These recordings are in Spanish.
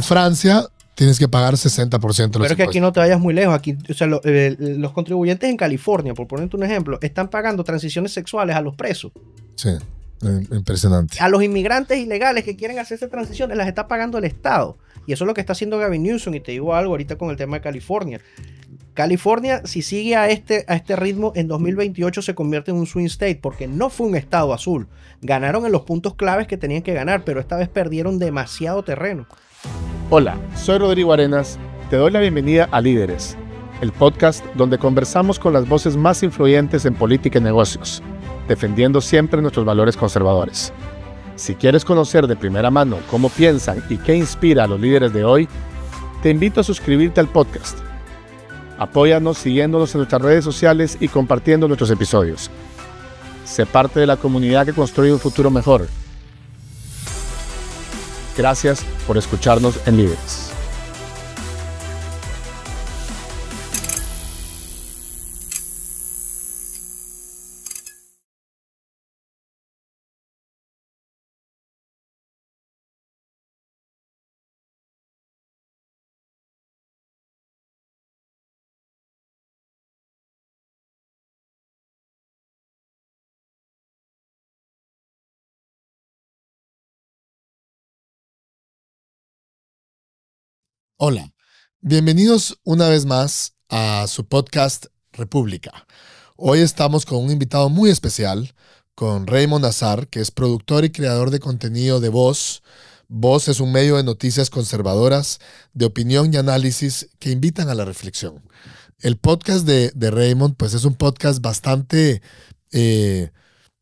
en Francia tienes que pagar 60% de los impuestos. Pero es que aquí no te vayas muy lejos. Aquí, o sea, los contribuyentes en California, por ponerte un ejemplo, están pagando transiciones sexuales a los presos. Sí, impresionante. A los inmigrantes ilegales que quieren hacer esas transiciones las está pagando el Estado. Y eso es lo que está haciendo Gavin Newsom. Y te digo algo ahorita con el tema de California. California, si sigue a este ritmo, en 2028 se convierte en un swing state, porque no fue un estado azul. Ganaron en los puntos claves que tenían que ganar, pero esta vez perdieron demasiado terreno. Hola, soy Rodrigo Arenas. Te doy la bienvenida a Líderes, el podcast donde conversamos con las voces más influyentes en política y negocios, defendiendo siempre nuestros valores conservadores. Si quieres conocer de primera mano cómo piensan y qué inspira a los líderes de hoy, te invito a suscribirte al podcast. Apóyanos siguiéndonos en nuestras redes sociales y compartiendo nuestros episodios. Sé parte de la comunidad que construye un futuro mejor. Gracias por escucharnos en Líderes. Hola, bienvenidos una vez más a su podcast República. Hoy estamos con un invitado muy especial, con Raymond Azar, que es productor y creador de contenido de Voz. Voz es un medio de noticias conservadoras, de opinión y análisis que invitan a la reflexión. El podcast de Raymond, pues es un podcast bastante,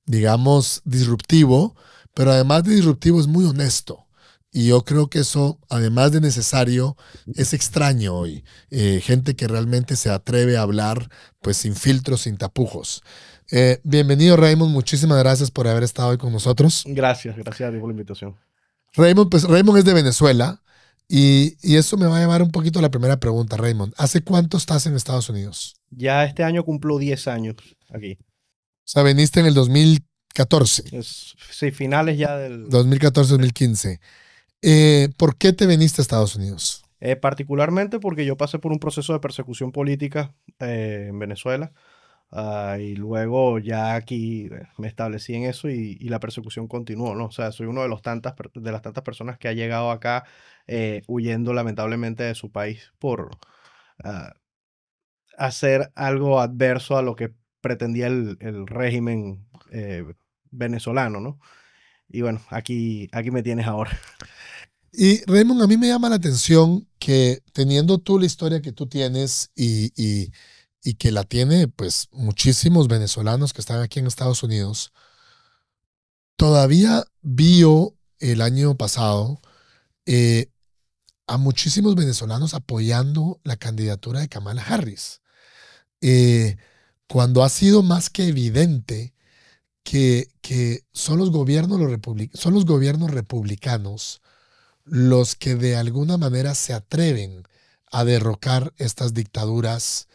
digamos, disruptivo, pero además de disruptivo es muy honesto. Y yo creo que eso, además de necesario, es extraño hoy. Gente que realmente se atreve a hablar pues sin filtros, sin tapujos. Bienvenido, Raymond. Muchísimas gracias por haber estado hoy con nosotros. Gracias a ti por la invitación. Raymond es de Venezuela y eso me va a llevar un poquito a la primera pregunta, Raymond. ¿Hace cuánto estás en Estados Unidos? Ya este año cumplo 10 años aquí. O sea, viniste en el 2014. Sí, finales ya del... 2014-2015. ¿Por qué te viniste a Estados Unidos? Particularmente porque yo pasé por un proceso de persecución política en Venezuela. Y luego ya aquí me establecí en eso y la persecución continuó, ¿no? O sea, soy uno de las tantas personas que ha llegado acá huyendo lamentablemente de su país por ah, hacer algo adverso a lo que pretendía el régimen venezolano, ¿no? Y bueno, aquí me tienes ahora. Y Raymond, a mí me llama la atención que teniendo tú la historia que tú tienes y que la tiene pues muchísimos venezolanos que están aquí en Estados Unidos, todavía vio el año pasado eh, a muchísimos venezolanos apoyando la candidatura de Kamala Harris, eh, cuando ha sido más que evidente que son los gobiernos, son los gobiernos republicanos los que de alguna manera se atreven a derrocar estas dictaduras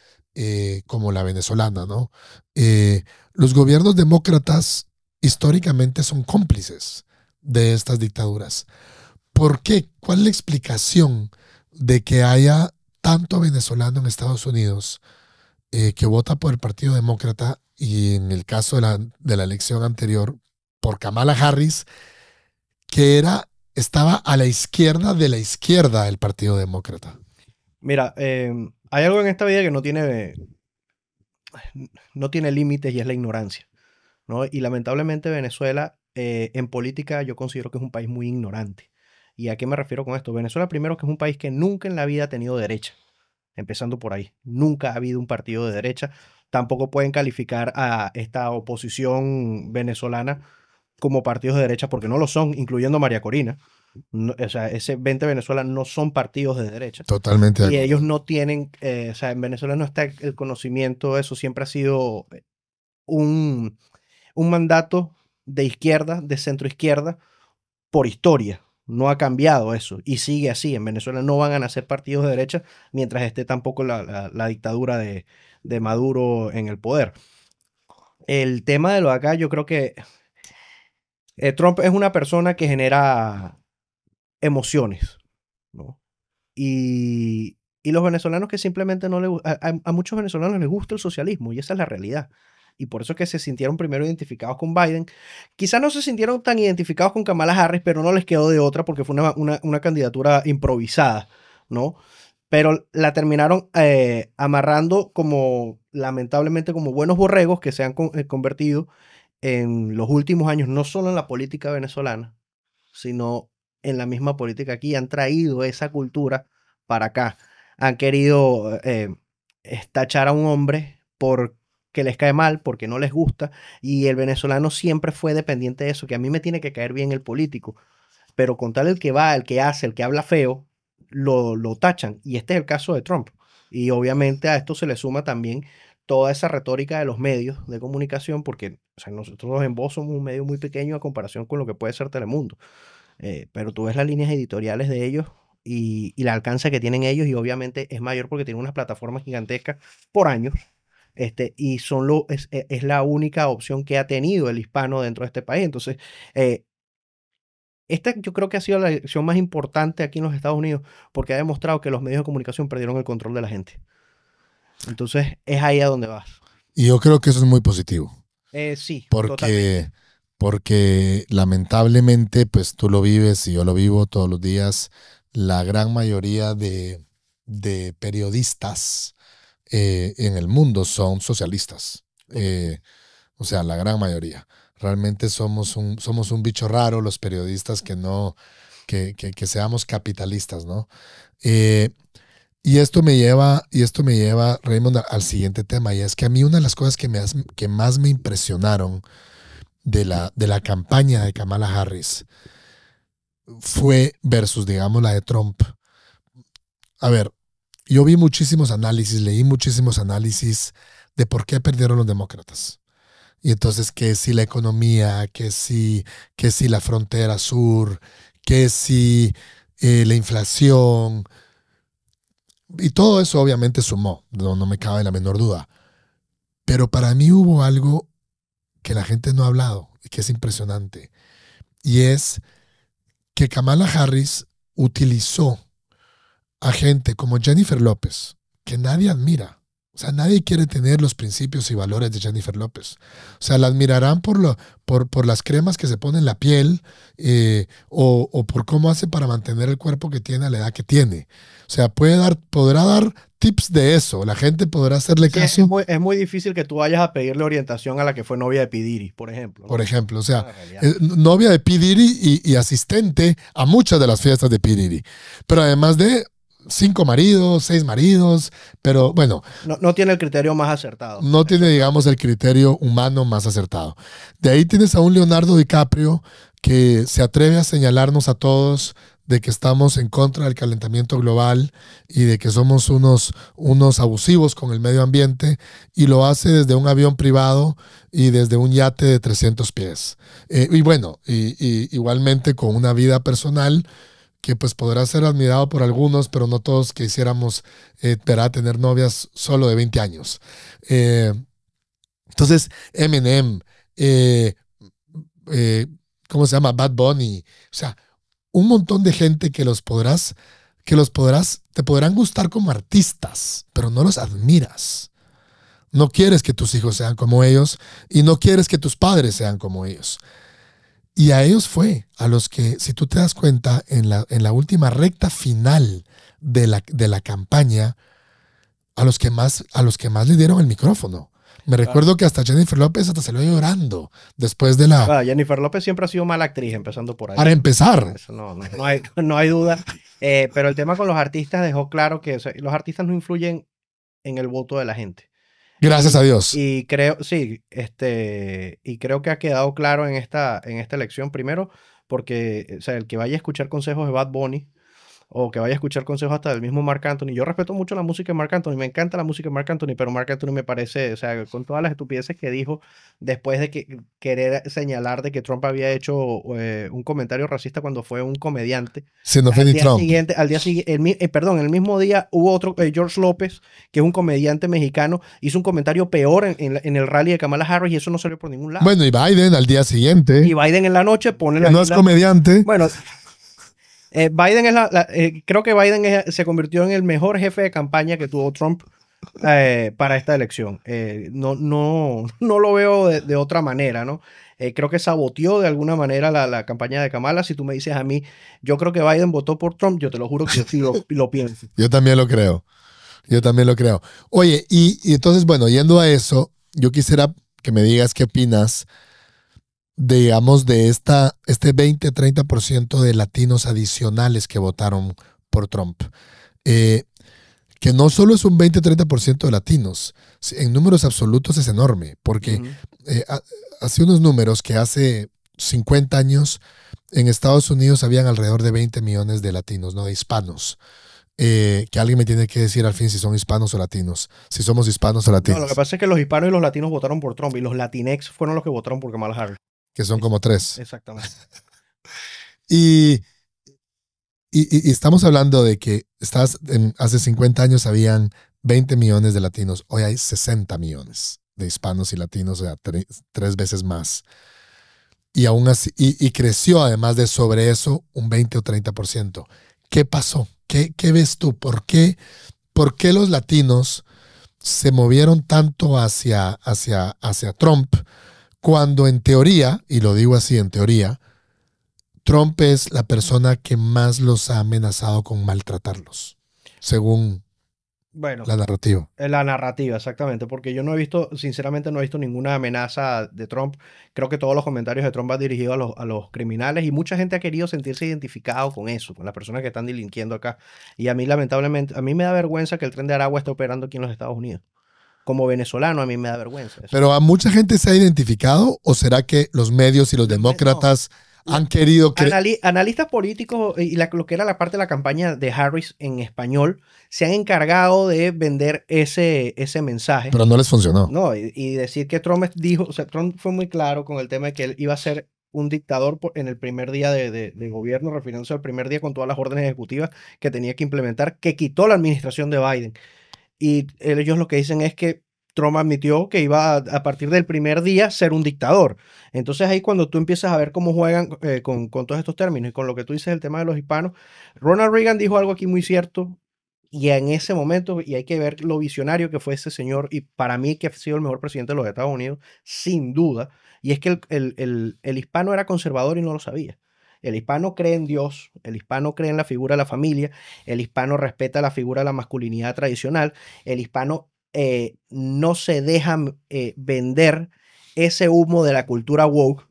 como la venezolana, ¿no? Los gobiernos demócratas históricamente son cómplices de estas dictaduras. ¿Por qué? ¿Cuál es la explicación de que haya tanto venezolano en Estados Unidos que vota por el Partido Demócrata y en el caso de la elección anterior por Kamala Harris, que estaba a la izquierda de la izquierda del Partido Demócrata? Mira, hay algo en esta vida que no tiene límites y es la ignorancia, ¿no? Y lamentablemente Venezuela en política yo considero que es un país muy ignorante. ¿Y a qué me refiero con esto? Venezuela primero que es un país que nunca en la vida ha tenido derecha, empezando por ahí. Nunca ha habido un partido de derecha. Tampoco pueden calificar a esta oposición venezolana como partidos de derecha porque no lo son, incluyendo María Corina. No, o sea, ese 20 Venezuela no son partidos de derecha. Totalmente de Y acuerdo. ellos no tienen, o sea, en Venezuela no está el conocimiento, eso siempre ha sido un, un mandato de izquierda, de centro izquierda, por historia. No ha cambiado eso y sigue así. En Venezuela no van a nacer partidos de derecha mientras esté tampoco la dictadura de Maduro en el poder. El tema de lo de acá, yo creo que Trump es una persona que genera emociones, ¿no? Y los venezolanos que simplemente no le gusta, a muchos venezolanos les gusta el socialismo y esa es la realidad. Y por eso es que se sintieron primero identificados con Biden. Quizás no se sintieron tan identificados con Kamala Harris, pero no les quedó de otra porque fue una candidatura improvisada, ¿no? Pero la terminaron amarrando como, lamentablemente, como buenos borregos que se han convertido en los últimos años, no solo en la política venezolana, sino en la misma política aquí. Han traído esa cultura para acá. Han querido tachar a un hombre porque les cae mal, porque no les gusta, y el venezolano siempre fue dependiente de eso, que a mí me tiene que caer bien el político, pero con tal el que va, el que hace, el que habla feo, lo tachan, y este es el caso de Trump. Y obviamente a esto se le suma también toda esa retórica de los medios de comunicación, porque o sea, nosotros en Voz somos un medio muy pequeño a comparación con lo que puede ser Telemundo. Pero tú ves las líneas editoriales de ellos y el alcance que tienen ellos, y obviamente es mayor porque tienen unas plataformas gigantescas por años. Y es la única opción que ha tenido el hispano dentro de este país. Entonces, esta yo creo que ha sido la elección más importante aquí en los Estados Unidos porque ha demostrado que los medios de comunicación perdieron el control de la gente. Entonces, es ahí a donde vas. Y yo creo que eso es muy positivo. Sí, totalmente. Porque lamentablemente, pues tú lo vives y yo lo vivo todos los días, la gran mayoría de periodistas en el mundo son socialistas. O sea, la gran mayoría. Realmente somos un bicho raro los periodistas que seamos capitalistas, ¿no? Y esto me lleva, Raymond, al siguiente tema, y es que a mí una de las cosas que más me impresionaron de la campaña de Kamala Harris fue versus, digamos, la de Trump. A ver, yo vi muchísimos análisis, leí muchísimos análisis de por qué perdieron los demócratas. Y entonces que si la economía, que si la frontera sur, que si la inflación, y todo eso obviamente sumó, no me cabe la menor duda. Pero para mí hubo algo que la gente no ha hablado y que es impresionante. Y es que Kamala Harris utilizó a gente como Jennifer López, que nadie admira. O sea, nadie quiere tener los principios y valores de Jennifer López. O sea, la admirarán por las cremas que se pone en la piel o por cómo hace para mantener el cuerpo que tiene a la edad que tiene. O sea, podrá dar tips de eso. La gente podrá hacerle caso. Es muy difícil que tú vayas a pedirle orientación a la que fue novia de P. Diddy, por ejemplo, ¿no? Por ejemplo, o sea, novia de P. Diddy y asistente a muchas de las fiestas de P. Diddy. Pero además de 5 maridos, 6 maridos, pero bueno. No tiene el criterio más acertado. No tiene, digamos, el criterio humano más acertado. De ahí tienes a un Leonardo DiCaprio que se atreve a señalarnos a todos de que estamos en contra del calentamiento global y de que somos unos abusivos con el medio ambiente, y lo hace desde un avión privado y desde un yate de 300 pies. Y bueno, igualmente con una vida personal que pues podrá ser admirado por algunos, pero no todos quisiéramos tener novias solo de 20 años. Entonces, Eminem, ¿cómo se llama? Bad Bunny, o sea, un montón de gente que te podrán gustar como artistas, pero no los admiras. No quieres que tus hijos sean como ellos y no quieres que tus padres sean como ellos. Y a ellos fue a los que, si tú te das cuenta, en la última recta final de la campaña, a los que más le dieron el micrófono. Me recuerdo que hasta Jennifer López hasta salió llorando después de la... Jennifer López siempre ha sido mala actriz, empezando por ahí. Para empezar. Eso no hay duda. Pero el tema con los artistas dejó claro que los artistas no influyen en el voto de la gente. Gracias a Dios. Y creo, sí, y creo que ha quedado claro en esta elección, primero, porque o sea, el que vaya a escuchar consejos de Bad Bunny o que vaya a escuchar consejos hasta del mismo Marc Anthony. Yo respeto mucho la música de Marc Anthony, me encanta la música de Marc Anthony, pero Marc Anthony me parece, o sea, con todas las estupideces que dijo después de querer señalar de que Trump había hecho un comentario racista cuando fue un comediante. Siendo al día Trump. siguiente, el mismo día hubo otro, George López, que es un comediante mexicano, hizo un comentario peor en el rally de Kamala Harris y eso no salió por ningún lado. Bueno, y Biden al día siguiente. Y Biden en la noche pone no es comediante. Bueno, Biden es creo que Biden se convirtió en el mejor jefe de campaña que tuvo Trump para esta elección. No lo veo de otra manera, ¿no? Creo que saboteó de alguna manera la campaña de Kamala. Si tú me dices a mí, yo creo que Biden votó por Trump, yo te lo juro que sí lo pienso. Yo también lo creo. Yo también lo creo. Oye, y entonces, bueno, yendo a eso, yo quisiera que me digas qué opinas, digamos, de este 20-30% de latinos adicionales que votaron por Trump. Que no solo es un 20-30% de latinos, en números absolutos es enorme, porque hace unos números que hace 50 años en Estados Unidos habían alrededor de 20 millones de latinos, no de hispanos. Que alguien me tiene que decir al fin si son hispanos o latinos, si somos hispanos o latinos. No, lo que pasa es que los hispanos y los latinos votaron por Trump y los latinex fueron los que votaron por Kamala Harris. Que son como 3. Exactamente. Y estamos hablando de que hace 50 años habían 20 millones de latinos, hoy hay 60 millones de hispanos y latinos, o sea, 3 veces más. Y aún así, y creció además de sobre eso un 20 o 30%. ¿Qué pasó? ¿Qué ves tú? ¿Por qué los latinos se movieron tanto hacia Trump cuando en teoría, y lo digo así en teoría, Trump es la persona que más los ha amenazado con maltratarlos, según la narrativa? La narrativa, exactamente, porque yo sinceramente no he visto ninguna amenaza de Trump. Creo que todos los comentarios de Trump van dirigidos a los criminales y mucha gente ha querido sentirse identificado con eso, con las personas que están delinquiendo acá. Y a mí, lamentablemente, a mí me da vergüenza que el Tren de Aragua esté operando aquí en los Estados Unidos. Como venezolano, a mí me da vergüenza eso. ¿Pero a mucha gente se ha identificado o será que los medios y los demócratas han querido analistas políticos y lo que era la parte de la campaña de Harris en español se han encargado de vender ese mensaje. Pero no les funcionó. No, y decir que Trump dijo, o sea, Trump fue muy claro con el tema de que él iba a ser un dictador en el primer día de gobierno, refiriéndose al primer día con todas las órdenes ejecutivas que tenía que implementar, que quitó la administración de Biden. Y ellos lo que dicen es que Trump admitió que iba a partir del primer día ser un dictador. Entonces ahí cuando tú empiezas a ver cómo juegan con todos estos términos y con lo que tú dices el tema de los hispanos, Ronald Reagan dijo algo aquí muy cierto y en ese momento, y hay que ver lo visionario que fue ese señor y para mí que ha sido el mejor presidente de los Estados Unidos, sin duda, y es que el hispano era conservador y no lo sabía. El hispano cree en Dios, el hispano cree en la figura de la familia, el hispano respeta la figura de la masculinidad tradicional, el hispano no se dejan vender ese humo de la cultura woke.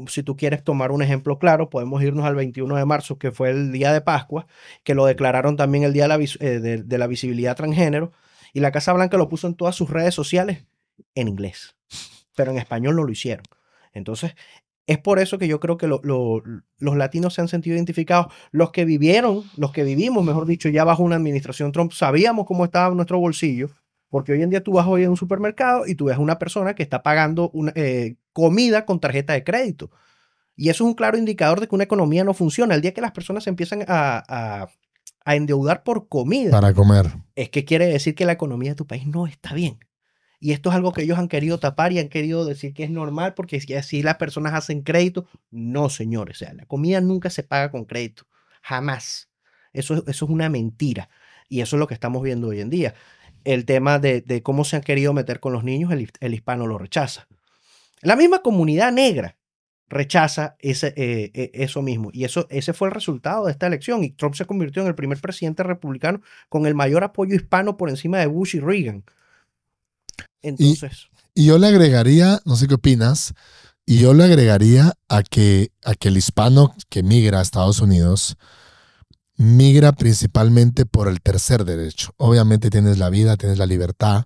Si tú quieres tomar un ejemplo claro, podemos irnos al 21 de marzo, que fue el día de Pascua, que lo declararon también el día de la visibilidad transgénero, y la Casa Blanca lo puso en todas sus redes sociales en inglés, pero en español no lo hicieron. Entonces, es por eso que yo creo que los latinos se han sentido identificados. Los que vivimos, mejor dicho, ya bajo una administración Trump, sabíamos cómo estaba nuestro bolsillo, porque hoy en día tú vas hoy a un supermercado y tú ves a una persona que está pagando comida con tarjeta de crédito. Y eso es un claro indicador de que una economía no funciona. El día que las personas se empiezan a endeudar por comida, para comer, es que quiere decir que la economía de tu país no está bien. Y esto es algo que ellos han querido tapar y han querido decir que es normal porque si las personas hacen crédito. No, señores. O sea, la comida nunca se paga con crédito. Jamás. Eso es una mentira. Y eso es lo que estamos viendo hoy en día. El tema de cómo se han querido meter con los niños, el hispano lo rechaza. La misma comunidad negra rechaza eso mismo. Y ese fue el resultado de esta elección. Y Trump se convirtió en el primer presidente republicano con el mayor apoyo hispano por encima de Bush y Reagan. Entonces, y yo le agregaría, no sé qué opinas, y yo le agregaría a que el hispano que migra a Estados Unidos migra principalmente por el tercer derecho. Obviamente tienes la vida, tienes la libertad,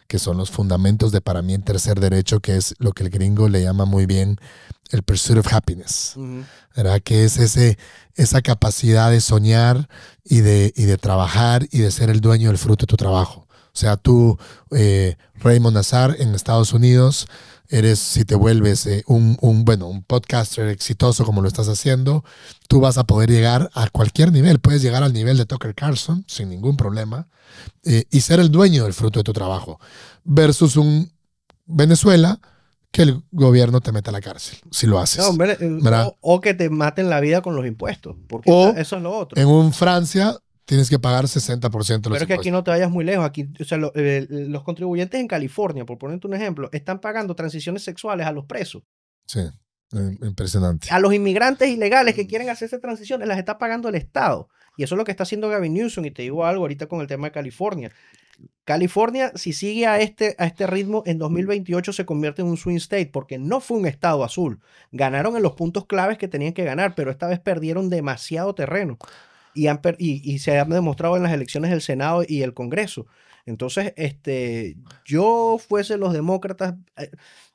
que son los fundamentos de para mí el tercer derecho, que es lo que el gringo le llama muy bien el pursuit of happiness, ¿verdad? Que es esa capacidad de soñar y de trabajar y de ser el dueño del fruto de tu trabajo. O sea, tú, Raymond Nazar, en Estados Unidos, si te vuelves un podcaster exitoso como lo estás haciendo, tú vas a poder llegar a cualquier nivel. Puedes llegar al nivel de Tucker Carlson sin ningún problema y ser el dueño del fruto de tu trabajo. Versus un Venezuela que el gobierno te meta a la cárcel, si lo haces. No, hombre, ¿verdad? o que te maten la vida con los impuestos, porque O eso es lo otro. En Francia tienes que pagar 60% de los Pero es que aquí impuestos. no te vayas muy lejos. Aquí, o sea, los contribuyentes en California, por ponerte un ejemplo, están pagando transiciones sexuales a los presos. Sí, impresionante. A los inmigrantes ilegales que quieren hacerse transiciones las está pagando el Estado. Y eso es lo que está haciendo Gavin Newsom. Y te digo algo ahorita con el tema de California. California, si sigue a este ritmo, en 2028 se convierte en un swing state porque no fue un estado azul. Ganaron en los puntos claves que tenían que ganar, pero esta vez perdieron demasiado terreno. Y se ha demostrado en las elecciones del Senado y el Congreso. Entonces, yo fuese los demócratas.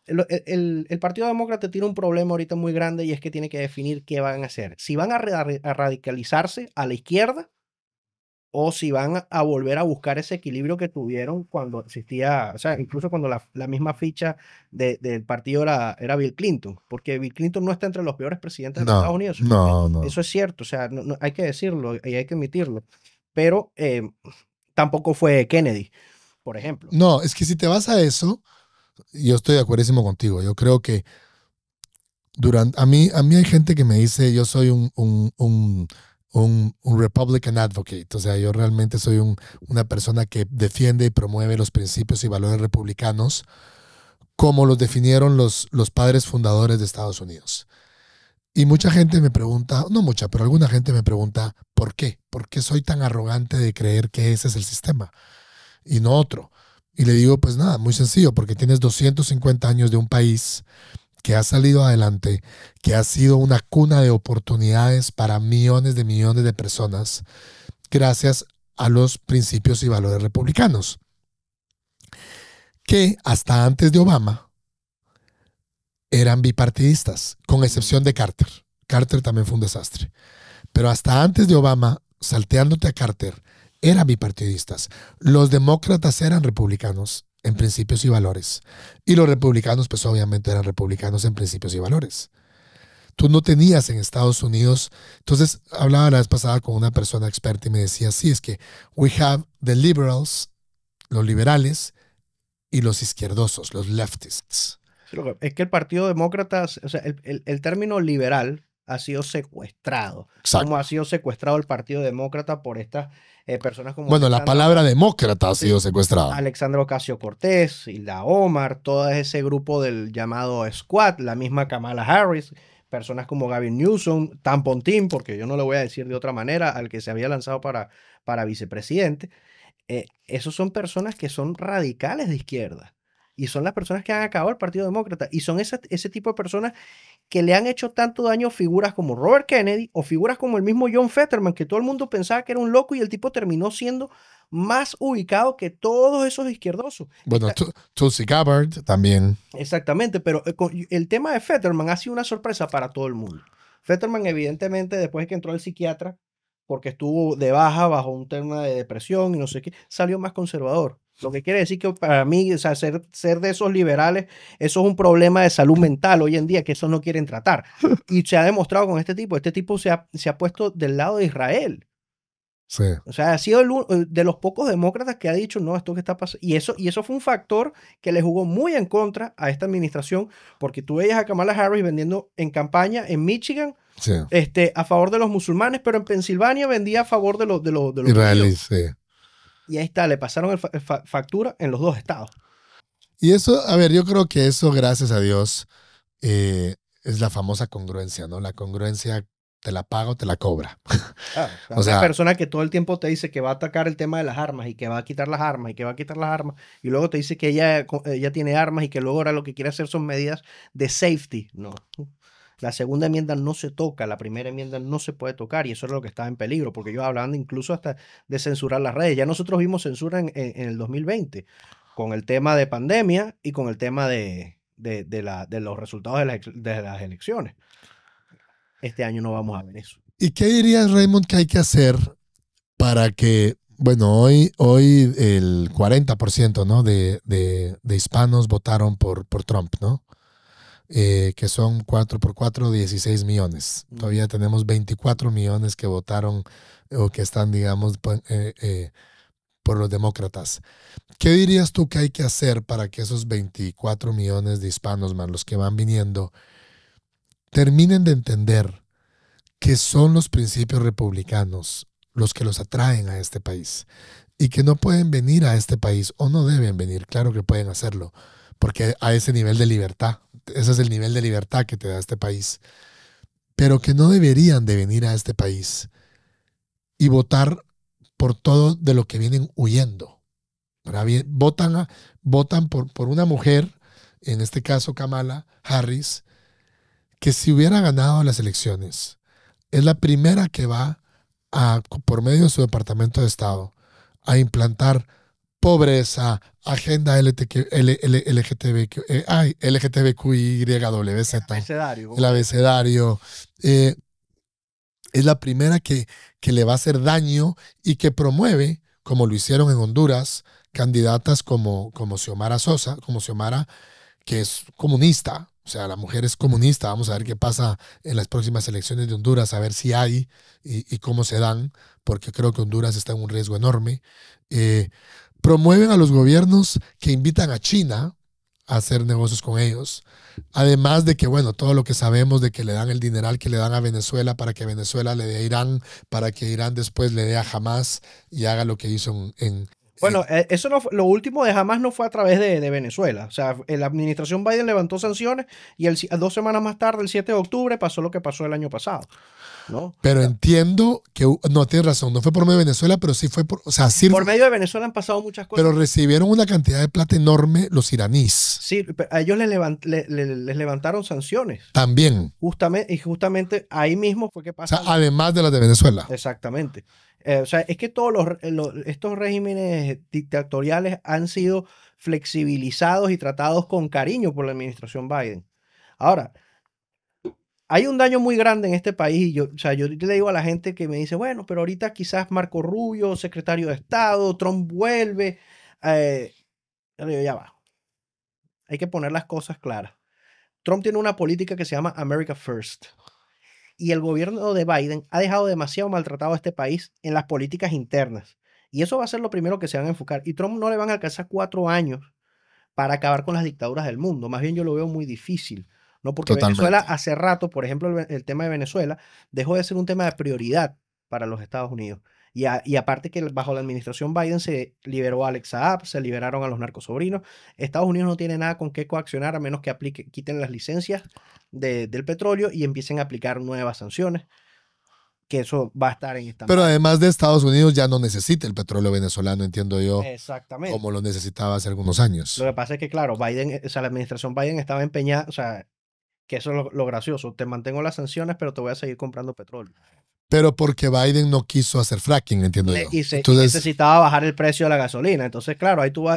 El Partido Demócrata tiene un problema ahorita muy grande y es que tiene que definir qué van a hacer. Si van a radicalizarse a la izquierda o si van a volver a buscar ese equilibrio que tuvieron cuando existía, o sea, incluso cuando la misma ficha del partido era Bill Clinton, porque Bill Clinton no está entre los peores presidentes de Estados Unidos. No. Eso es cierto, o sea, no, hay que decirlo y hay que admitirlo, pero tampoco fue Kennedy, por ejemplo. No, es que si te vas a eso, yo estoy de acuerdísimo contigo. Yo creo que a mí hay gente que me dice yo soy un Republican advocate. O sea, yo realmente soy una persona que defiende y promueve los principios y valores republicanos como los definieron los padres fundadores de Estados Unidos. Y mucha gente me pregunta, no mucha, pero alguna gente me pregunta, ¿por qué? ¿Por qué soy tan arrogante de creer que ese es el sistema y no otro? Y le digo, pues nada, muy sencillo, porque tienes 250 años de un país que ha salido adelante, que ha sido una cuna de oportunidades para millones de personas, gracias a los principios y valores republicanos, que hasta antes de Obama eran bipartidistas, con excepción de Carter. Carter también fue un desastre. Pero hasta antes de Obama, salteándote a Carter, eran bipartidistas. Los demócratas eran republicanos en principios y valores. Y los republicanos, pues obviamente eran republicanos en principios y valores. Tú no tenías en Estados Unidos. Entonces, hablaba la vez pasada con una persona experta y me decía, sí, es que we have the liberals, los liberales, y los izquierdosos, los leftists. Es que el Partido Demócrata, o sea, el término liberal ha sido secuestrado. Exacto. Como ha sido secuestrado el Partido Demócrata por estas personas como... Bueno, la palabra demócrata ha sido secuestrada. Alexandra Ocasio-Cortez, Ilda Omar, todo ese grupo del llamado Squad, la misma Kamala Harris, personas como Gavin Newsom, Tampon Tim, porque yo no le voy a decir de otra manera, al que se había lanzado para vicepresidente. Esos son personas que son radicales de izquierda. Y son las personas que han acabado el Partido Demócrata. Y son ese tipo de personas que le han hecho tanto daño a figuras como Robert Kennedy o figuras como el mismo John Fetterman, que todo el mundo pensaba que era un loco y el tipo terminó siendo más ubicado que todos esos izquierdosos. Bueno, Tulsi Gabbard también. Exactamente, pero el tema de Fetterman ha sido una sorpresa para todo el mundo. Fetterman, evidentemente, después de que entró al psiquiatra, porque estuvo de baja bajo un tema de depresión y no sé qué, salió más conservador. Lo que quiere decir que para mí, o sea, ser de esos liberales, eso es un problema de salud mental hoy en día, que eso no quieren tratar. Y se ha demostrado con este tipo. Este tipo se ha puesto del lado de Israel. Sí. O sea, ha sido de los pocos demócratas que ha dicho, no, esto que está pasando. Y eso fue un factor que le jugó muy en contra a esta administración, porque tú veías a Kamala Harris vendiendo en campaña en Michigan, Sí. a favor de los musulmanes, pero en Pensilvania vendía a favor de los israelíes, sí. Y ahí está, le pasaron factura en los dos estados. Y eso, a ver, yo creo que eso, gracias a Dios, es la famosa congruencia, ¿no? La congruencia, te la paga o te la cobra. O sea, una persona que todo el tiempo te dice que va a atacar el tema de las armas y que va a quitar las armas y que va a quitar las armas y luego te dice que ella tiene armas y que luego ahora lo que quiere hacer son medidas de safety. No. La segunda enmienda no se toca, la primera enmienda no se puede tocar y eso es lo que estaba en peligro, porque ellos hablaban incluso hasta de censurar las redes. Ya nosotros vimos censura en el 2020 con el tema de pandemia y con el tema de los resultados de las elecciones. Este año no vamos a ver eso. ¿Y qué dirías, Raymond, que hay que hacer para que, bueno, hoy el 40%, ¿no? de hispanos votaron por Trump, ¿no? Que son 4 por 4, 16 millones. Todavía tenemos 24 millones que votaron o que están, digamos, por los demócratas. ¿Qué dirías tú que hay que hacer para que esos 24 millones de hispanos más los que van viniendo terminen de entender que son los principios republicanos los que los atraen a este país y que no pueden venir a este país o no deben venir? Claro que pueden hacerlo, porque a ese nivel de libertad, ese es el nivel de libertad que te da este país, pero que no deberían de venir a este país y votar por todo de lo que vienen huyendo. Votan por una mujer, en este caso Kamala Harris, que si hubiera ganado las elecciones, es la primera que va por medio de su Departamento de Estado, a implantar pobreza, agenda LGTBQYWZ, el abecedario. Es la primera que le va a hacer daño y que promueve, como lo hicieron en Honduras, candidatas como Xiomara Sosa, que es comunista. O sea, la mujer es comunista. Vamos a ver qué pasa en las próximas elecciones de Honduras, a ver si hay y cómo se dan, porque creo que Honduras está en un riesgo enorme. Promueven a los gobiernos que invitan a China a hacer negocios con ellos. Además de que, bueno, todo lo que sabemos de que le dan el dineral que le dan a Venezuela para que Venezuela le dé a Irán, para que Irán después le dé a Hamas y haga lo que hizo Bueno, eso no fue, lo último de Hamas no fue a través de Venezuela. O sea, la administración Biden levantó sanciones y 2 semanas más tarde, el 7 de octubre, pasó lo que pasó el año pasado, ¿no? Pero entiendo que, no, tienes razón, no fue por medio de Venezuela, pero sí fue por, o sea, sí, por medio de Venezuela han pasado muchas cosas. Pero recibieron una cantidad de plata enorme los iraníes. Sí, a ellos les levantaron sanciones. También. Justamente ahí mismo fue que pasó. O sea, además de las de Venezuela. Exactamente. O sea, es que todos estos regímenes dictatoriales han sido flexibilizados y tratados con cariño por la administración Biden. Ahora, hay un daño muy grande en este país y yo le digo a la gente que me dice, bueno, pero ahorita quizás Marco Rubio, secretario de Estado, Trump vuelve. Yo digo, ya va. Hay que poner las cosas claras. Trump tiene una política que se llama America First. Y el gobierno de Biden ha dejado demasiado maltratado a este país en las políticas internas. Y eso va a ser lo primero que se van a enfocar. Y Trump no le van a alcanzar 4 años para acabar con las dictaduras del mundo. Más bien yo lo veo muy difícil, ¿no? Porque Totalmente. Venezuela hace rato, por ejemplo, el tema de Venezuela dejó de ser un tema de prioridad para los Estados Unidos. Y aparte que bajo la administración Biden se liberó a Alex Saab, se liberaron a los narcosobrinos. Estados Unidos no tiene nada con qué coaccionar a menos que quiten las licencias del petróleo y empiecen a aplicar nuevas sanciones, que eso va a estar en esta. Pero además de Estados Unidos ya no necesita el petróleo venezolano, entiendo yo. Exactamente. Como lo necesitaba hace algunos años. Lo que pasa es que, claro, Biden, o sea, la administración Biden estaba empeñada, o sea, que eso es lo gracioso. Te mantengo las sanciones, pero te voy a seguir comprando petróleo. Pero porque Biden no quiso hacer fracking, entiendo yo. Y necesitaba bajar el precio de la gasolina. Entonces, claro, ahí tú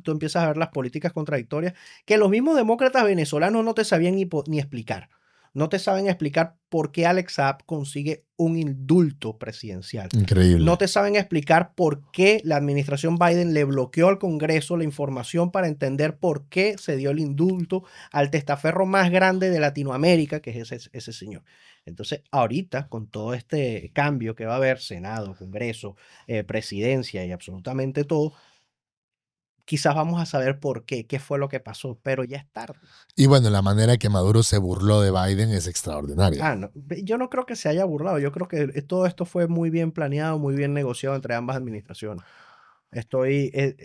empiezas a ver las políticas contradictorias que los mismos demócratas venezolanos no te sabían ni explicar. No te saben explicar por qué Alex Saab consigue un indulto presidencial. Increíble. No te saben explicar por qué la administración Biden le bloqueó al Congreso la información para entender por qué se dio el indulto al testaferro más grande de Latinoamérica, que es ese señor. Entonces, ahorita, con todo este cambio que va a haber, Senado, Congreso, presidencia y absolutamente todo, quizás vamos a saber por qué fue lo que pasó, pero ya es tarde. Y bueno, la manera que Maduro se burló de Biden es extraordinaria. No, yo no creo que se haya burlado, yo creo que todo esto fue muy bien planeado, muy bien negociado entre ambas administraciones.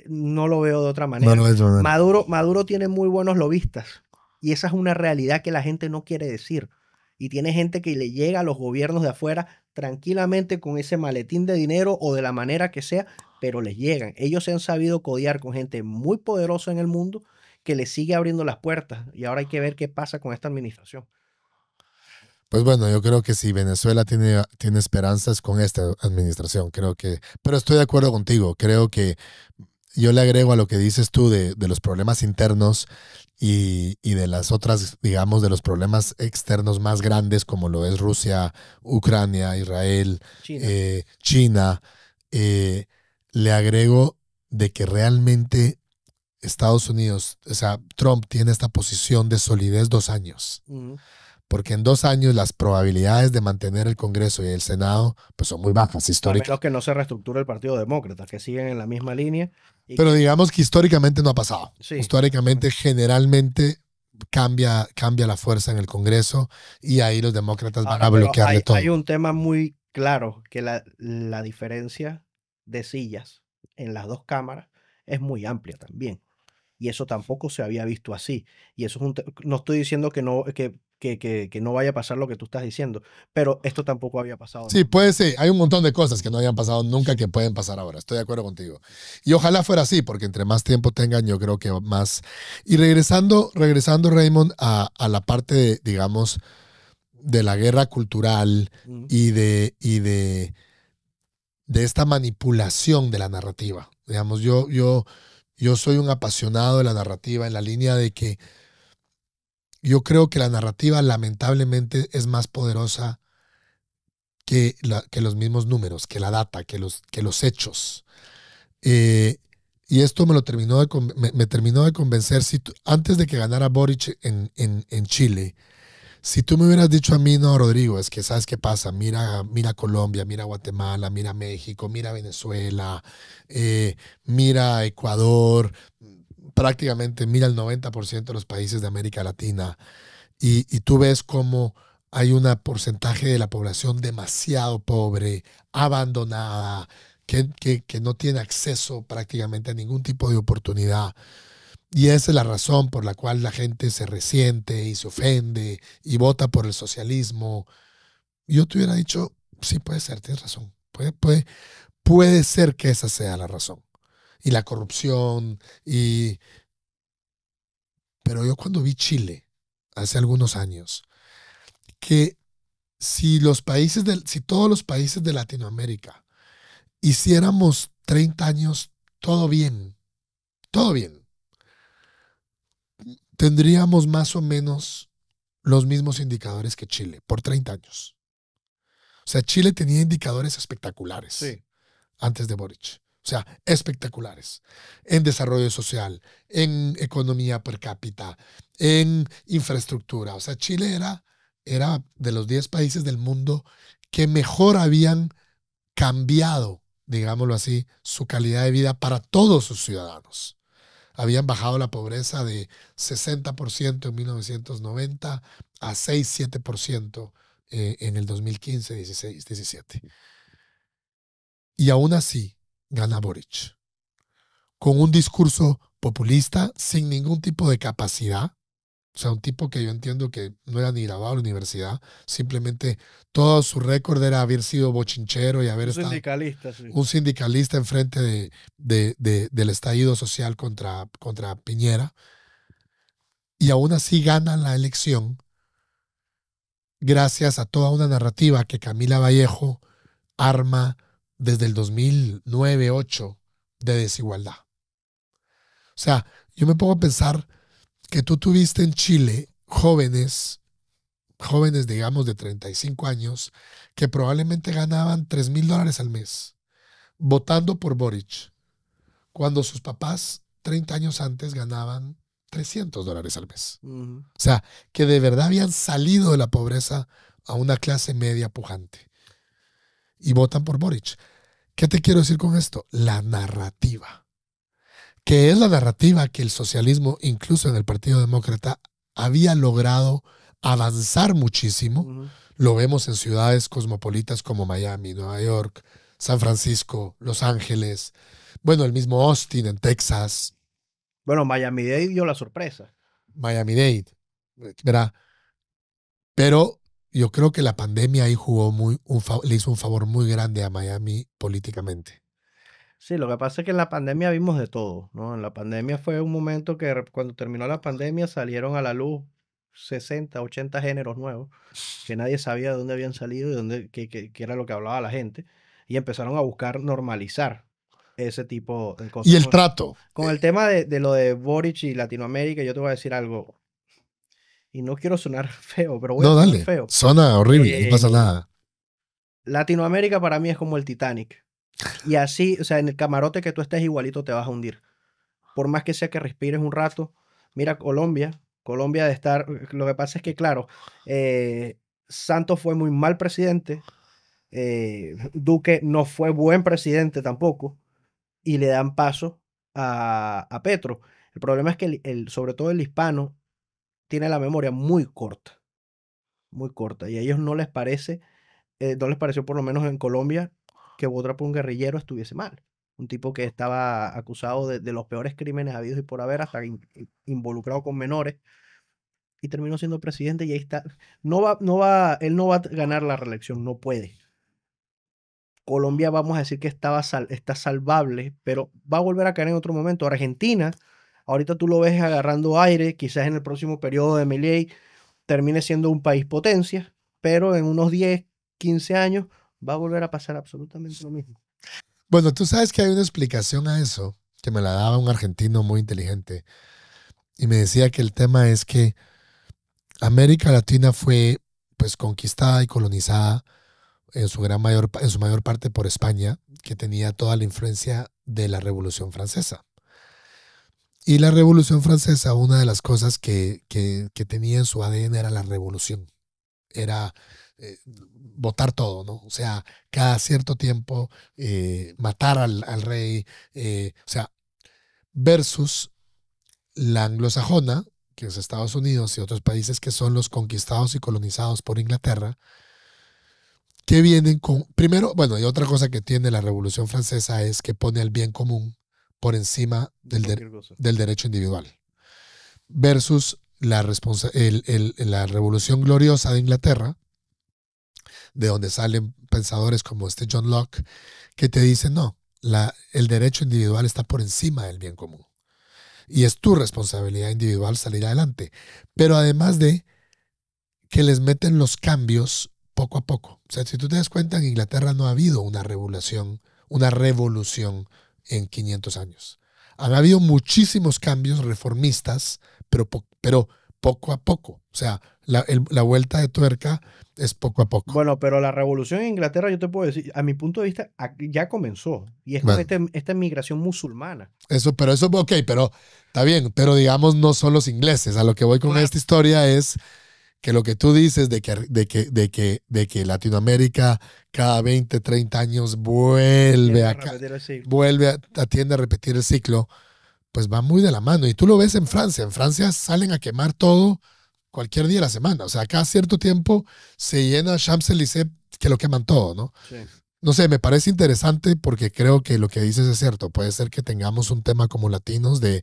No lo veo de otra manera. Maduro tiene muy buenos lobistas y esa es una realidad que la gente no quiere decir. Y tiene gente que le llega a los gobiernos de afuera tranquilamente con ese maletín de dinero o de la manera que sea, pero les llegan. Ellos se han sabido codear con gente muy poderosa en el mundo que les sigue abriendo las puertas. Y ahora hay que ver qué pasa con esta administración. Pues bueno, yo creo que si Venezuela tiene esperanzas con esta administración, pero estoy de acuerdo contigo. Creo que yo le agrego a lo que dices tú de los problemas internos y de las otras, digamos, de los problemas externos más grandes como lo es Rusia, Ucrania, Israel, China. Le agrego de que realmente Estados Unidos, o sea, Trump tiene esta posición de solidez 2 años. porque en 2 años las probabilidades de mantener el Congreso y el Senado pues son muy bajas A históricamente. menos que no se reestructure el Partido Demócrata, que siguen en la misma línea. Pero digamos que históricamente no ha pasado. Sí. Históricamente, generalmente cambia la fuerza en el Congreso y ahí los demócratas van a bloquearle todo. Hay un tema muy claro, que la diferencia de sillas en las dos cámaras es muy amplia también. Y eso tampoco se había visto así. Y eso es no estoy diciendo que no vaya a pasar lo que tú estás diciendo, pero esto tampoco había pasado. Sí, puede ser. Hay un montón de cosas que no habían pasado nunca que pueden pasar ahora. Estoy de acuerdo contigo. Y ojalá fuera así, porque entre más tiempo tengan, yo creo que más. Y regresando Raymond, a la parte, digamos, de la guerra cultural y de esta manipulación de la narrativa. Digamos, yo soy un apasionado de la narrativa en la línea de que yo creo que la narrativa lamentablemente es más poderosa que los mismos números, que la data, que los hechos. Y esto me terminó de convencer. Antes de que ganara Boric en Chile, si tú me hubieras dicho a mí, no, Rodrigo, es que ¿sabes qué pasa? Mira Colombia, mira Guatemala, mira México, mira Venezuela, mira Ecuador, prácticamente mira el 90% de los países de América Latina, y tú ves cómo hay un porcentaje de la población demasiado pobre, abandonada, que no tiene acceso prácticamente a ningún tipo de oportunidad. Y esa es la razón por la cual la gente se resiente y se ofende y vota por el socialismo. Yo te hubiera dicho, sí, puede ser, tienes razón. Puede ser que esa sea la razón. Y la corrupción. Pero yo cuando vi Chile, hace algunos años, que si todos los países de Latinoamérica hiciéramos 30 años, todo bien, tendríamos más o menos los mismos indicadores que Chile por 30 años. O sea, Chile tenía indicadores espectaculares antes de Boric. O sea, espectaculares. En desarrollo social, en economía per cápita, en infraestructura. O sea, Chile era de los 10 países del mundo que mejor habían cambiado, digámoslo así, su calidad de vida para todos sus ciudadanos. Habían bajado la pobreza de 60% en 1990 a 6-7% en el 2015, 16, 17. Y aún así gana Boric, con un discurso populista sin ningún tipo de capacidad. O sea, un tipo que yo entiendo que no era ni graduado a la universidad, simplemente todo su récord era haber sido bochinchero y haber estado un sindicalista enfrente del estallido social contra Piñera. Y aún así gana la elección gracias a toda una narrativa que Camila Vallejo arma desde el 2009-2008 de desigualdad. O sea, yo me pongo a pensar que tú tuviste en Chile jóvenes, digamos, de 35 años, que probablemente ganaban $3,000 al mes, votando por Boric, cuando sus papás 30 años antes ganaban $300 al mes. O sea, que de verdad habían salido de la pobreza a una clase media pujante. Y votan por Boric. ¿Qué te quiero decir con esto? La narrativa. Que es la narrativa que el socialismo, incluso en el Partido Demócrata, había logrado avanzar muchísimo. Lo vemos en ciudades cosmopolitas como Miami, Nueva York, San Francisco, Los Ángeles, bueno, el mismo Austin en Texas. Bueno, Miami-Dade dio la sorpresa. Miami-Dade, ¿verdad? Pero yo creo que la pandemia ahí le hizo un favor muy grande a Miami políticamente. Sí, lo que pasa es que en la pandemia vimos de todo, ¿no? En la pandemia fue un momento que cuando terminó la pandemia salieron a la luz 60, 80 géneros nuevos que nadie sabía de dónde habían salido y qué era lo que hablaba la gente. Y empezaron a buscar normalizar ese tipo de cosas. Y el trato. Con el tema de lo de Boric y Latinoamérica, yo te voy a decir algo. Y no quiero sonar feo, pero voy a sonar feo. Suena horrible, no pasa nada. Latinoamérica para mí es como el Titanic. Y así, o sea, en el camarote que tú estés igualito te vas a hundir. Por más que sea que respires un rato. Mira Colombia, Colombia de estar, lo que pasa es que, claro, Santos fue muy mal presidente, Duque no fue buen presidente tampoco, y le dan paso a Petro. El problema es que sobre todo el hispano tiene la memoria muy corta, y a ellos no les pareció por lo menos en Colombia que votar por un guerrillero estuviese mal. Un tipo que estaba acusado de los peores crímenes habidos y por haber, hasta involucrado con menores, y terminó siendo presidente y ahí está. Él no va a ganar la reelección, no puede. Colombia, vamos a decir que está salvable, pero va a volver a caer en otro momento. Argentina, ahorita tú lo ves agarrando aire, quizás en el próximo periodo de Milei termine siendo un país potencia, pero en unos 10, 15 años va a volver a pasar absolutamente lo mismo. Bueno, tú sabes que hay una explicación a eso, que me la daba un argentino muy inteligente, y me decía que el tema es que América Latina fue pues conquistada y colonizada en su mayor parte por España, que tenía toda la influencia de la Revolución Francesa. Y la Revolución Francesa, una de las cosas que tenía en su ADN era la revolución. Era votar todo, ¿no? O sea, cada cierto tiempo matar al rey, o sea, versus la anglosajona, que es Estados Unidos y otros países que son los conquistados y colonizados por Inglaterra, que vienen con, primero, bueno, y otra cosa que tiene la Revolución Francesa es que pone el bien común por encima del derecho individual, versus la Revolución Gloriosa de Inglaterra, de donde salen pensadores como John Locke, que te dicen, no, el derecho individual está por encima del bien común. Y es tu responsabilidad individual salir adelante. Pero además de que les meten los cambios poco a poco. O sea, si tú te das cuenta, en Inglaterra no ha habido una revolución en 500 años. Han habido muchísimos cambios reformistas, pero poco a poco. O sea, la vuelta de tuerca es poco a poco. Bueno, pero la revolución en Inglaterra, yo te puedo decir, a mi punto de vista, ya comenzó. Y es con esta migración musulmana. Pero eso, ok, pero está bien. Pero digamos, no son los ingleses. A lo que voy con esta historia es que lo que tú dices de que Latinoamérica cada 20, 30 años tiende a repetir el ciclo, pues va muy de la mano. Y tú lo ves en Francia. En Francia salen a quemar todo cualquier día de la semana. O sea, cada cierto tiempo se llena Champs-Élysées que lo queman todo, ¿no? Sí. No sé, me parece interesante porque creo que lo que dices es cierto. Puede ser que tengamos un tema como latinos de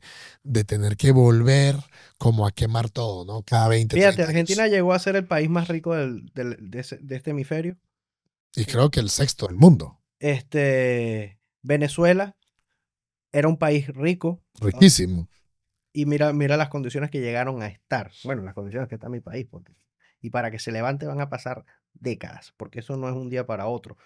tener que volver como a quemar todo, ¿no? Cada 20, Fíjate, 30 Argentina años. llegó a ser el país más rico de este hemisferio. Y creo que el sexto del mundo. Venezuela era un país rico. Riquísimo. ¿No? Y mira las condiciones que llegaron a estar. Bueno, las condiciones que está mi país. Y para que se levante van a pasar décadas, porque eso no es un día para otro.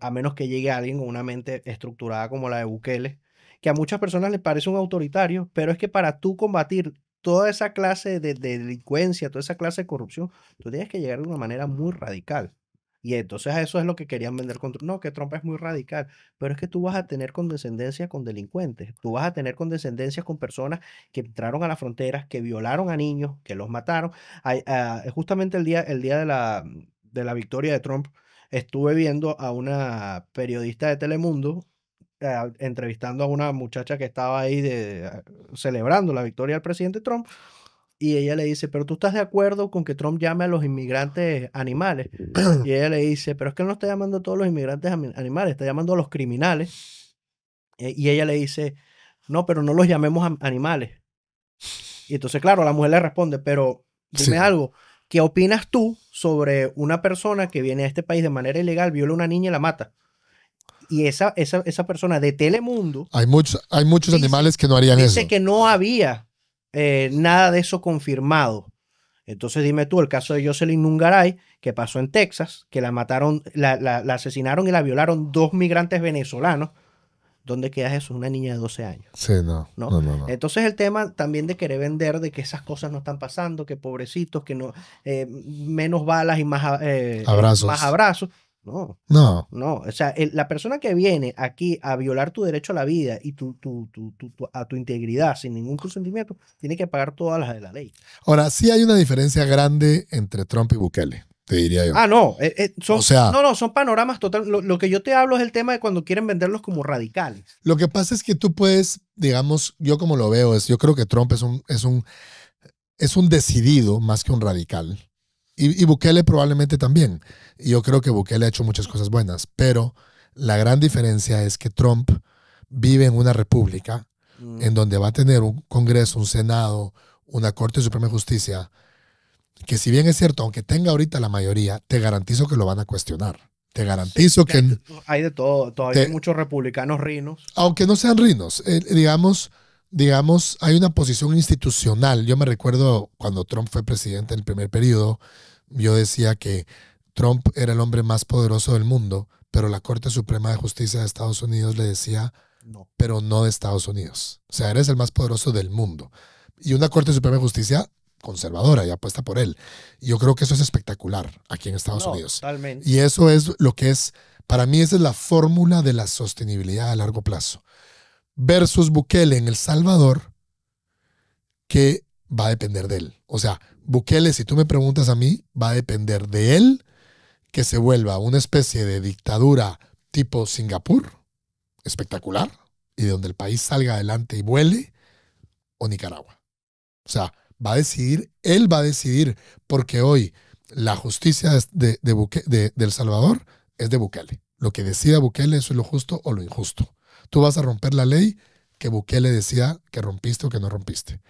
A menos que llegue alguien con una mente estructurada como la de Bukele, que a muchas personas les parece un autoritario, pero es que para tú combatir toda esa clase de delincuencia, toda esa clase de corrupción, tú tienes que llegar de una manera muy radical. Y entonces eso es lo que querían vender con Trump. No, que Trump es muy radical, pero es que tú vas a tener condescendencia con delincuentes, tú vas a tener condescendencia con personas que entraron a las fronteras, que violaron a niños, que los mataron. Justamente el día de la victoria de Trump, estuve viendo a una periodista de Telemundo entrevistando a una muchacha que estaba ahí celebrando la victoria del presidente Trump. Y ella le dice, pero tú estás de acuerdo con que Trump llame a los inmigrantes animales. Y ella le dice, pero es que él no está llamando a todos los inmigrantes animales, está llamando a los criminales. Y ella le dice, no, pero no los llamemos animales. Y entonces, claro, la mujer le responde, pero dime algo, ¿qué opinas tú sobre una persona que viene a este país de manera ilegal, viola a una niña y la mata? Y esa persona de Telemundo... Hay muchos animales que no harían eso. Dice que no había nada de eso confirmado. Entonces dime tú, el caso de Jocelyn Nungaray, que pasó en Texas, que la mataron, la asesinaron y la violaron 2 migrantes venezolanos. ¿Dónde queda eso? Una niña de 12 años. Sí, no. Entonces el tema también de querer vender de que esas cosas no están pasando, que pobrecitos, que no menos balas y más abrazos. No, No. no. O sea, la persona que viene aquí a violar tu derecho a la vida y a tu integridad sin ningún consentimiento, tiene que pagar todas las de la ley. Ahora, sí hay una diferencia grande entre Trump y Bukele, te diría yo. Ah, no. O sea, no, son panoramas total. Lo que yo te hablo es el tema de cuando quieren venderlos como radicales. lo que pasa es que tú puedes, digamos, yo como lo veo, yo creo que Trump es un decidido más que un radical. Y Bukele probablemente también. Y yo creo que Bukele ha hecho muchas cosas buenas, pero la gran diferencia es que Trump vive en una república en donde va a tener un Congreso, un Senado, una Corte Suprema de Justicia, que si bien es cierto, aunque tenga ahorita la mayoría, te garantizo que lo van a cuestionar. Te garantizo que... Hay de todo. Todavía hay muchos republicanos rinos. Aunque no sean rinos, digamos, hay una posición institucional. Yo me recuerdo cuando Trump fue presidente en el primer periodo, yo decía que Trump era el hombre más poderoso del mundo, pero la Corte Suprema de Justicia de Estados Unidos le decía, No. pero no de Estados Unidos. O sea, eres el más poderoso del mundo. Y una Corte Suprema de Justicia conservadora y apuesta por él. Y yo creo que eso es espectacular aquí en Estados Unidos. Totalmente. Y eso es lo que es, para mí esa es la fórmula de la sostenibilidad a largo plazo. Versus Bukele en El Salvador, que va a depender de él. O sea, Bukele, si tú me preguntas a mí, va a depender de él que se vuelva una especie de dictadura tipo Singapur, espectacular, y de donde el país salga adelante y vuele, o Nicaragua. O sea, él va a decidir, porque hoy la justicia de El Salvador es de Bukele. Lo que decida Bukele, eso es lo justo o lo injusto. Tú vas a romper la ley que Bukele decía que rompiste o que no rompiste.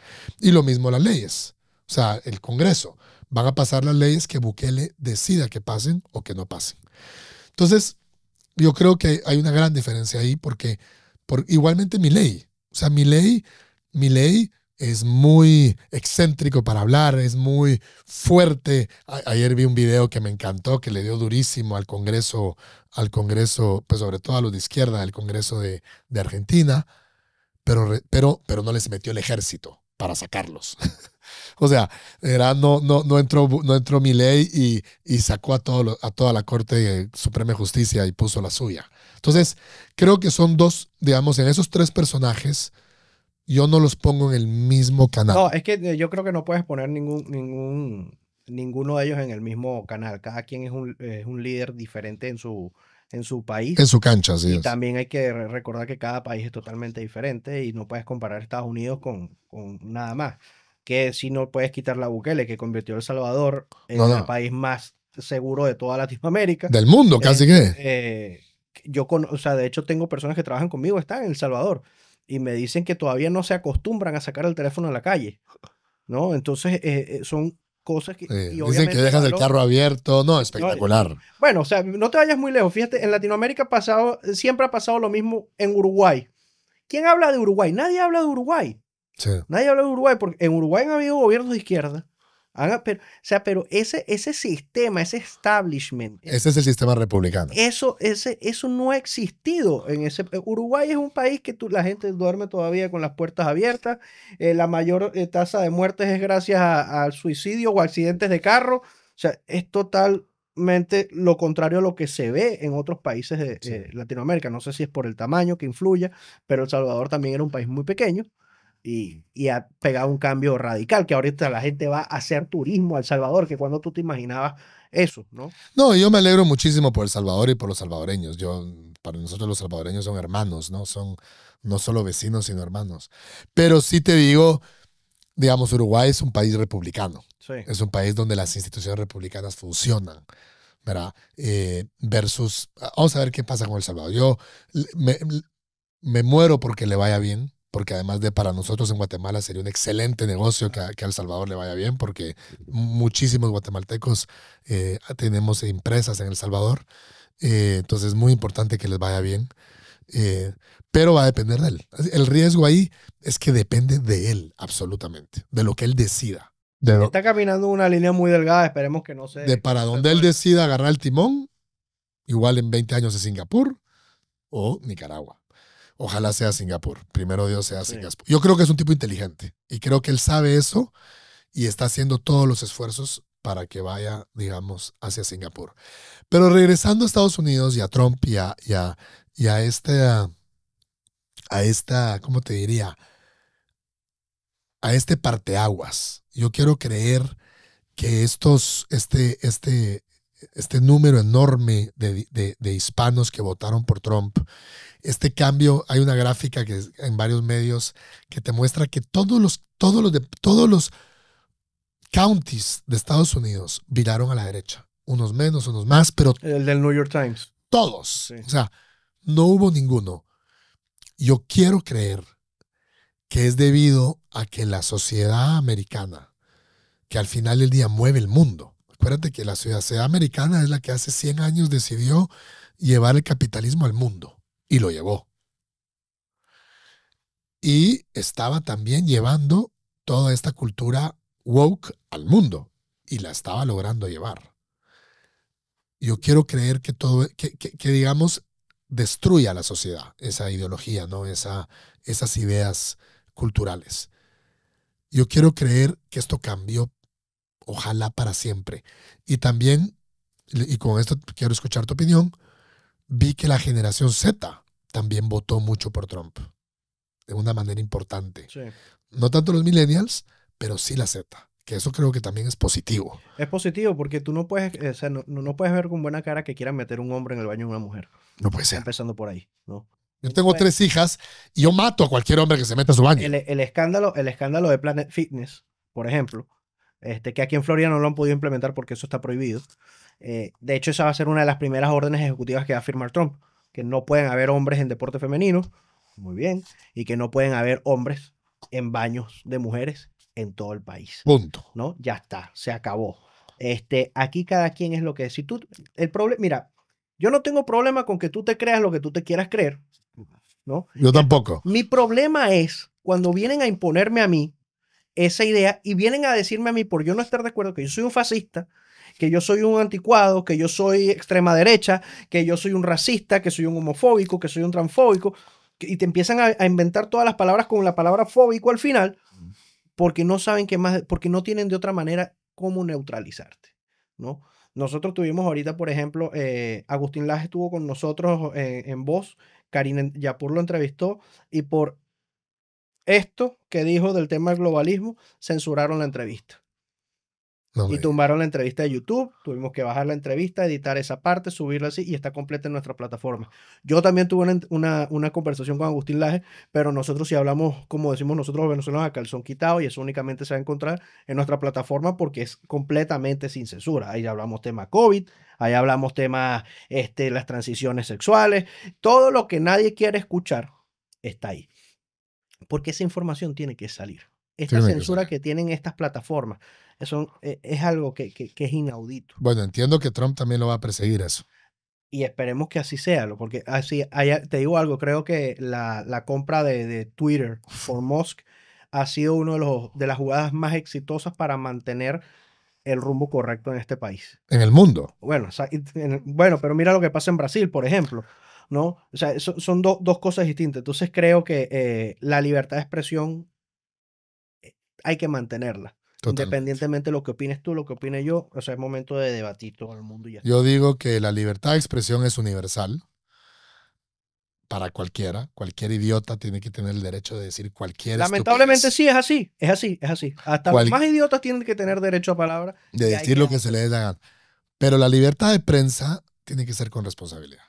Y lo mismo las leyes. O sea, el Congreso. Van a pasar las leyes que Bukele decida que pasen o que no pasen. Entonces, yo creo que hay una gran diferencia ahí porque igualmente Milei. O sea, Milei es muy excéntrico para hablar, es muy fuerte. Ayer vi un video que me encantó, que le dio durísimo al Congreso, pues sobre todo a los de izquierda, del Congreso de Argentina, pero no les metió el ejército para sacarlos. O sea, no entró Milei y sacó a toda la Corte Suprema de Justicia y puso la suya. Entonces, creo que son dos, digamos, en esos tres personajes, yo no los pongo en el mismo canal. No, es que yo creo que no puedes poner ninguno de ellos en el mismo canal. Cada quien es un líder diferente en su país. En su cancha, sí. Y también hay que recordar que cada país es totalmente diferente y no puedes comparar Estados Unidos con nada más. Que si no puedes quitar la Bukele, que convirtió a El Salvador en el país más seguro de toda Latinoamérica. Del mundo, casi que. O sea, de hecho tengo personas que trabajan conmigo, están en El Salvador. Y me dicen que todavía no se acostumbran a sacar el teléfono en la calle, ¿no? Entonces, son cosas que... dicen que dejas el carro abierto. No, espectacular. Bueno, o sea, no te vayas muy lejos. Fíjate, en Latinoamérica siempre ha pasado lo mismo en Uruguay. ¿Quién habla de Uruguay? Nadie habla de Uruguay. Sí. Nadie habla de Uruguay porque en Uruguay han habido gobiernos de izquierda. Pero ese sistema, ese establishment. Ese es el sistema republicano. Eso no ha existido. Uruguay es un país que la gente duerme todavía con las puertas abiertas. La mayor tasa de muertes es gracias al suicidio o accidentes de carro. O sea, es totalmente lo contrario a lo que se ve en otros países de Latinoamérica. No sé si es por el tamaño que influya, pero El Salvador también era un país muy pequeño. Y ha pegado un cambio radical, que ahorita la gente va a hacer turismo a El Salvador, que cuando tú te imaginabas eso, ¿no? No, yo me alegro muchísimo por El Salvador y por los salvadoreños. Para nosotros los salvadoreños son hermanos, ¿no? Son no solo vecinos, sino hermanos. Pero sí te digo, digamos, Uruguay es un país republicano. Sí. Es un país donde las instituciones republicanas funcionan, ¿verdad? Versus, vamos a ver qué pasa con El Salvador. Yo me muero porque le vaya bien, porque además de para nosotros en Guatemala sería un excelente negocio que a El Salvador le vaya bien, porque muchísimos guatemaltecos tenemos empresas en El Salvador, entonces es muy importante que les vaya bien, pero va a depender de él. El riesgo ahí es que depende de él, absolutamente, de lo que él decida. Está caminando una línea muy delgada, esperemos que no se... De para donde él decida agarrar el timón, igual en 20 años de Singapur o Nicaragua. Ojalá sea Singapur. Primero Dios sea Singapur. Yo creo que es un tipo inteligente y creo que él sabe eso y está haciendo todos los esfuerzos para que vaya, digamos, hacia Singapur. Pero regresando a Estados Unidos y a Trump y a esta, ¿cómo te diría? A este parteaguas. Yo quiero creer que este número enorme de hispanos que votaron por Trump, este cambio, hay una gráfica que en varios medios que te muestra que todos los counties de Estados Unidos viraron a la derecha. Unos menos, unos más, pero El del New York Times. todos. Sí. O sea, no hubo ninguno. Yo quiero creer que es debido a que la sociedad americana, que al final del día mueve el mundo. Acuérdate que la sociedad americana es la que hace 100 años decidió llevar el capitalismo al mundo. Y lo llevó. Y estaba también llevando toda esta cultura woke al mundo. Y la estaba logrando llevar. Yo quiero creer que que digamos, destruya a la sociedad, esa ideología, ¿no? Esas ideas culturales. Yo quiero creer que esto cambió, ojalá para siempre. Y también, y con esto quiero escuchar tu opinión, vi que la generación Z también votó mucho por Trump, de una manera importante. Sí. No tanto los millennials, pero sí la Z, que eso creo que también es positivo. Es positivo porque tú no puedes, o sea, no puedes ver con buena cara que quieran meter un hombre en el baño de una mujer. No puede ser. Empezando por ahí, ¿no? Yo tengo 3 hijas y yo mato a cualquier hombre que se meta a su baño. El escándalo de Planet Fitness, por ejemplo, que aquí en Florida no lo han podido implementar porque eso está prohibido. De hecho, esa va a ser una de las primeras órdenes ejecutivas que va a firmar Trump, que no pueden haber hombres en deporte femenino, muy bien, y que no pueden haber hombres en baños de mujeres en todo el país. Punto. ¿No? Ya está, se acabó. Aquí cada quien es lo que es. Si tú, el problema, mira, yo no tengo problema con que tú te creas lo que tú te quieras creer, ¿no? Yo tampoco. Mi problema es cuando vienen a imponerme a mí esa idea y vienen a decirme a mí, por yo no estar de acuerdo, que yo soy un fascista, que yo soy un anticuado, que yo soy extrema derecha, que yo soy un racista, que soy un homofóbico, que soy un transfóbico, y te empiezan a inventar todas las palabras con la palabra fóbico al final, porque no saben qué más, porque no tienen de otra manera cómo neutralizarte, ¿no? Nosotros tuvimos ahorita, por ejemplo, Agustín Laje estuvo con nosotros en Voz, Karina Yapur lo entrevistó, y por esto que dijo del tema del globalismo, censuraron la entrevista. No, Y tumbaron la entrevista de YouTube, tuvimos que bajar la entrevista, editar esa parte, subirla así y está completa en nuestra plataforma. Yo también tuve una conversación con Agustín Laje, pero nosotros sí hablamos, como decimos nosotros los venezolanos, a calzón quitado y eso únicamente se va a encontrar en nuestra plataforma porque es completamente sin censura. Ahí hablamos tema COVID, ahí hablamos tema las transiciones sexuales, todo lo que nadie quiere escuchar está ahí. Porque esa información tiene que salir. Esta censura que tienen estas plataformas, eso es algo que es inaudito. Bueno, entiendo que Trump también lo va a perseguir eso. Y esperemos que así sea, porque así, te digo algo, creo que la compra de Twitter por Musk ha sido una de las jugadas más exitosas para mantener el rumbo correcto en este país. En el mundo. Bueno, pero mira lo que pasa en Brasil, por ejemplo, ¿no? O sea, son dos cosas distintas. Entonces creo que la libertad de expresión hay que mantenerla. Totalmente. Independientemente de lo que opines tú, lo que opine yo, o sea, es momento de debatir todo el mundo y ya. Yo digo que la libertad de expresión es universal para cualquiera. Cualquier idiota tiene que tener el derecho de decir cualquier Lamentablemente estupidez. sí, es así. Hasta los más idiotas tienen que tener derecho a palabra. De decir lo que se les dé la gana. Pero la libertad de prensa tiene que ser con responsabilidad.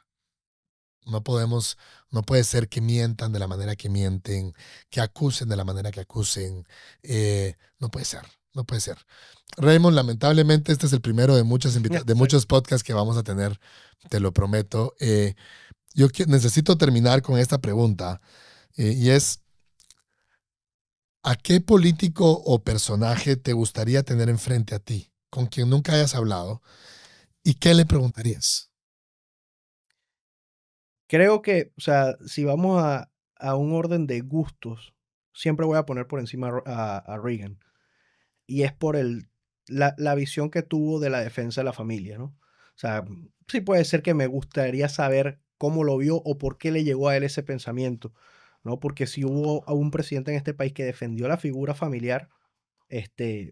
No puede ser que mientan de la manera que mienten, que acusen de la manera que acusen. No puede ser. Raymond, lamentablemente este es el primero de muchos podcasts que vamos a tener, te lo prometo. Yo necesito terminar con esta pregunta y es, ¿a qué político o personaje te gustaría tener enfrente a ti, con quien nunca hayas hablado? ¿Y qué le preguntarías? Creo que, o sea, si vamos a un orden de gustos, siempre voy a poner por encima a Reagan. Y es por la visión que tuvo de la defensa de la familia, ¿no? O sea, sí puede ser que me gustaría saber cómo lo vio o por qué le llegó a él ese pensamiento, ¿no? Porque si hubo un presidente en este país que defendió la figura familiar,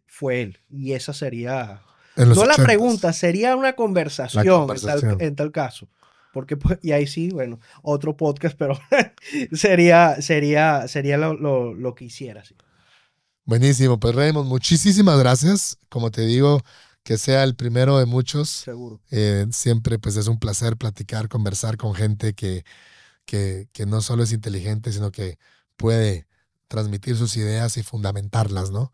fue él. Y esa sería, En los No la 80s. pregunta, sería una conversación, conversación. en tal caso. Porque, pues, y ahí sí, bueno, otro podcast, pero sería lo que hiciera. Sí. Buenísimo, pues Raymond, muchísimas gracias. Como te digo, que sea el primero de muchos. Seguro. Siempre pues es un placer platicar, conversar con gente que no solo es inteligente, sino que puede transmitir sus ideas y fundamentarlas, ¿no?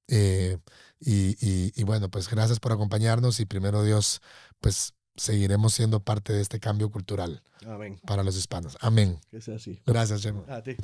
Y bueno, pues gracias por acompañarnos y primero Dios, pues seguiremos siendo parte de este cambio cultural Amén. para los hispanos. Amén. Que sea así. Gracias, Chemo. A ti.